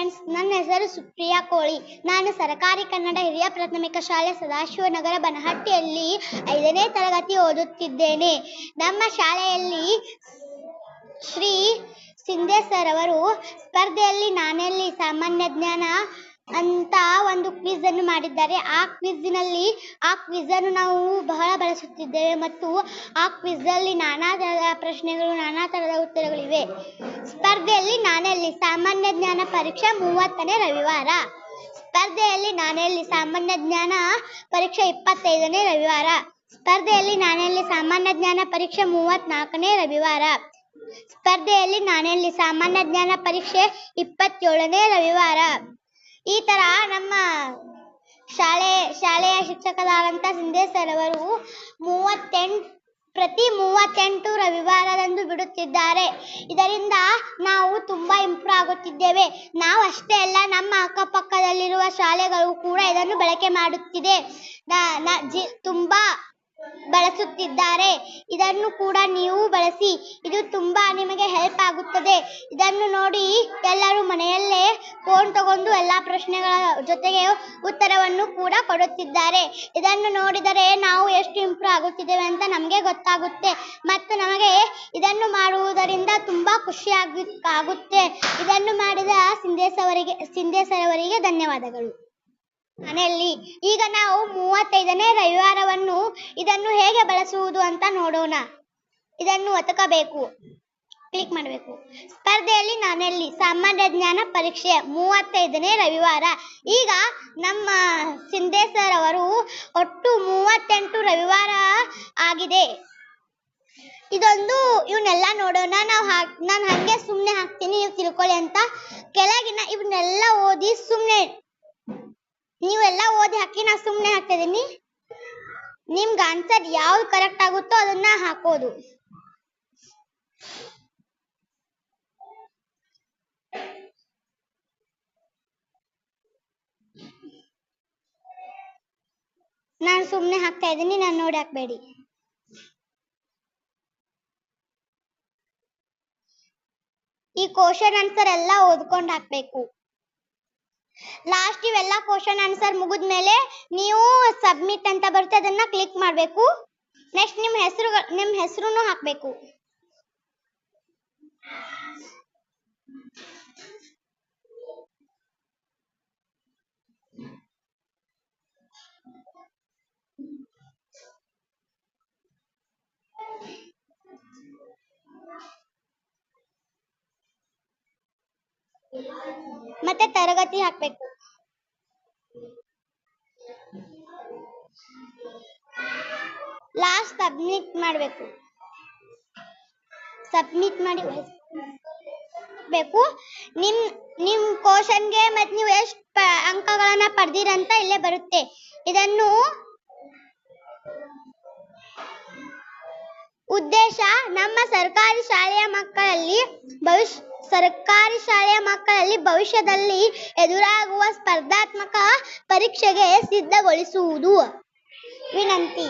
Friends, ನನ್ನ ಹೆಸರು ಸುಪ್ರಿಯಾ ಕೋಳಿ. ನಾನು ಸರ್ಕಾರಿ ಕನ್ನಡ ಹಿರಿಯ ಪ್ರಾಥಮಿಕ ಶಾಲೆ ಸದಾಶಿವನಗರ ಬನಹಟ್ಟಿಯಲ್ಲಿ 5ನೇ ತರಗತಿ ಓದುತ್ತಿದ್ದೇನೆ. ನಮ್ಮ ಶಾಲೆಯಲ್ಲಿ ಶ್ರೀ ಸಿಂಧೆ ಸರ್ ಅವರು ಸ್ಪರ್ಧೆಯಲ್ಲಿ ನಾನೆಲ್ಲಿ ಸಾಮಾನ್ಯ ಜ್ಞಾನ ಅಂತ ಒಂದು ಕ್ವಿಜ್ ಅನ್ನು ಮಾಡಿದ್ದಾರೆ. ಆ ಕ್ವಿಜ್ ಅನ್ನು ನಾವು ಬಹಳ ಬಳಸುತ್ತಿದ್ದೇವೆ ಮತ್ತು ಆ ಕ್ವಿಜ್ ಅಲ್ಲಿ ನಾನಾ ತರಹದ ಪ್ರಶ್ನೆಗಳು, ನಾನಾ ತರಹದ ಉತ್ತರಗಳಿವೆ. ಸ್ಪರ್ಧೆಯಲ್ಲಿ ನಾನೆಲ್ಲಿ ಸಾಮಾನ್ಯ ಜ್ಞಾನ ಪರೀಕ್ಷೆ 30ನೇ ರವಿವಾರ. ಸ್ಪರ್ಧೆಯಲ್ಲಿ ನಾನೆಲ್ಲಿ ಸಾಮಾನ್ಯ ಜ್ಞಾನ ಪರೀಕ್ಷೆ 25ನೇ ರವಿವಾರ. ಸ್ಪರ್ಧೆಯಲ್ಲಿ ನಾನೆಲ್ಲಿ ಸಾಮಾನ್ಯ ಜ್ಞಾನ ಪರೀಕ್ಷೆ 34ನೇ ರವಿವಾರ. ಸ್ಪರ್ಧೆಯಲ್ಲಿ ನಾನೆಲ್ಲಿ ಸಾಮಾನ್ಯ ಜ್ಞಾನ ಪರೀಕ್ಷೆ 27ನೇ ರವಿವಾರ. ಈ ತರ ನಮ್ಮ ಶಾಲೆಯ ಶಿಕ್ಷಕರಾದಂಥ ಸಿಂಧೆ ಸರ್ ಅವರು ಪ್ರತಿ 38 ರವಿವಾರದಂದು ಬಿಡುತ್ತಿದ್ದಾರೆ. ಇದರಿಂದ ನಾವು ತುಂಬಾ ಇಂಪ್ರೂವ್ ಆಗುತ್ತಿದ್ದೇವೆ. ನಾವು ಅಷ್ಟೇ ಅಲ್ಲ, ನಮ್ಮ ಅಕ್ಕಪಕ್ಕದಲ್ಲಿರುವ ಶಾಲೆಗಳು ಕೂಡ ಇದನ್ನು ಬಳಕೆ ಮಾಡುತ್ತಿದೆ, ತುಂಬಾ ಬಳಸುತ್ತಿದ್ದಾರೆ. ಇದನ್ನು ಕೂಡ ನೀವು ಬಳಸಿ. ಇದು ತುಂಬಾ ನಿಮಗೆ ಹೆಲ್ಪ್ ಆಗುತ್ತದೆ. ಇದನ್ನು ನೋಡಿ ಎಲ್ಲರೂ ಮನೆಯಲ್ಲೇ ಫೋನ್ ತಗೊಂಡು ಎಲ್ಲಾ ಪ್ರಶ್ನೆಗಳ ಜೊತೆಗೆ ಉತ್ತರವನ್ನು ಕೂಡ ಕೊಡುತ್ತಿದ್ದಾರೆ. ಇದನ್ನು ನೋಡಿದರೆ ನಾವು ಎಷ್ಟು ಇಂಪ್ರೂವ್ ಆಗುತ್ತಿದ್ದೇವೆ ಅಂತ ನಮಗೆ ಗೊತ್ತಾಗುತ್ತೆ ಮತ್ತು ನಮಗೆ ಇದನ್ನು ಮಾಡುವುದರಿಂದ ತುಂಬಾ ಖುಷಿ ಆಗುತ್ತೆ. ಇದನ್ನು ಮಾಡಿದ ಸಿಂಧೆ ಸರ್ ಅವರಿಗೆ ಧನ್ಯವಾದಗಳು. ಮನೆಯಲ್ಲಿ ಈಗ ನಾವು 35ನೇ ರವಿವಾರವನ್ನು ಇದನ್ನು ಹೇಗೆ ಬಳಸುವುದು ಅಂತ ನೋಡೋಣ. ಇದನ್ನು ಒತ್ತಕಬೇಕು, ಕ್ಲಿಕ್ ಮಾಡಬೇಕು. ಸ್ಪರ್ಧೆಯಲ್ಲಿ ನಾನೆಲ್ಲಿ ಸಾಮಾನ್ಯ ಜ್ಞಾನ ಪರೀಕ್ಷೆ 35ನೇ ರವಿವಾರ. ಈಗ ನಮ್ಮ ಸಿಂಧೆ ಸರ್ ಅವರು ಒಟ್ಟು 38 ರವಿವಾರ ಆಗಿದೆ. ಇವನ್ನೆಲ್ಲ ನೋಡೋಣ. ನಾನು ಹಂಗೆ ಸುಮ್ಮನೆ ಹಾಕ್ತೀನಿ, ನೀವು ತಿಳ್ಕೊಳ್ಳಿ ಅಂತ. ಕೆಳಗಿನ ಇವನ್ನೆಲ್ಲ ಓದಿ ನೀವೆಲ್ಲ ಓದಿ ಹಾಕಿ, ನಾ ಸುಮ್ಮನೆ ಹಾಕ್ತಿದ್ದೀನಿ. ನಿಮ್ಗೆ ಆನ್ಸರ್ ಯಾವ್ದು ಕರೆಕ್ಟ್ ಆಗುತ್ತೋ ಅದನ್ನ ಹಾಕೋದು. ನಾನು ಸುಮ್ಮನೆ ಹಾಕ್ತಾ ಇದ್ದೀನಿ, ನಾನು ನೋಡಿ ಹಾಕ್ಬೇಡಿ. ಈ ಕ್ವಶನ್ ಆನ್ಸರ್ ಎಲ್ಲ ಓದ್ಕೊಂಡು ಹಾಕ್ಬೇಕು. ಲಾಸ್ಟ್ ಇವೆಲ್ಲ ಕ್ವಶನ್ ಆನ್ಸರ್ ಮುಗಿದ್ಮೇಲೆ ನೀವು ಸಬ್ಮಿಟ್ ಅಂತ ಬರುತ್ತೆ, ಅದನ್ನ ಕ್ಲಿಕ್ ಮಾಡಬೇಕು. ನೆಕ್ಸ್ಟ್ ನಿಮ್ಮ ಹೆಸರುನು ಹಾಕಬೇಕು. ಮತ್ತೆ ತರಗತಿ ಹಾಕಬೇಕು. ಲಾಸ್ಟ್ ಸಬ್ಮಿಟ್ ಮಾಡಬೇಕು. ಸಬ್ಮಿಟ್ ಮಾಡಿ ಬೇಕು. ನಿಮ್ ಕ್ವಶನ್ಗೆ ಮತ್ತೆ ನೀವು ಎಷ್ಟು ಅಂಕಗಳನ್ನ ಪಡೆದಿರಂತ ಇಲ್ಲೇ ಬರುತ್ತೆ. ಇದನ್ನು ಉದ್ದೇಶ ನಮ್ಮ ಸರ್ಕಾರಿ ಶಾಲೆಯ ಮಕ್ಕಳಲ್ಲಿ ಭವಿಷ್ಯದಲ್ಲಿ ಎದುರಾಗುವ ಸ್ಪರ್ಧಾತ್ಮಕ ಪರೀಕ್ಷೆಗೆ ಸಿದ್ಧಗೊಳಿಸುವುದು. ವಿನಂತಿ.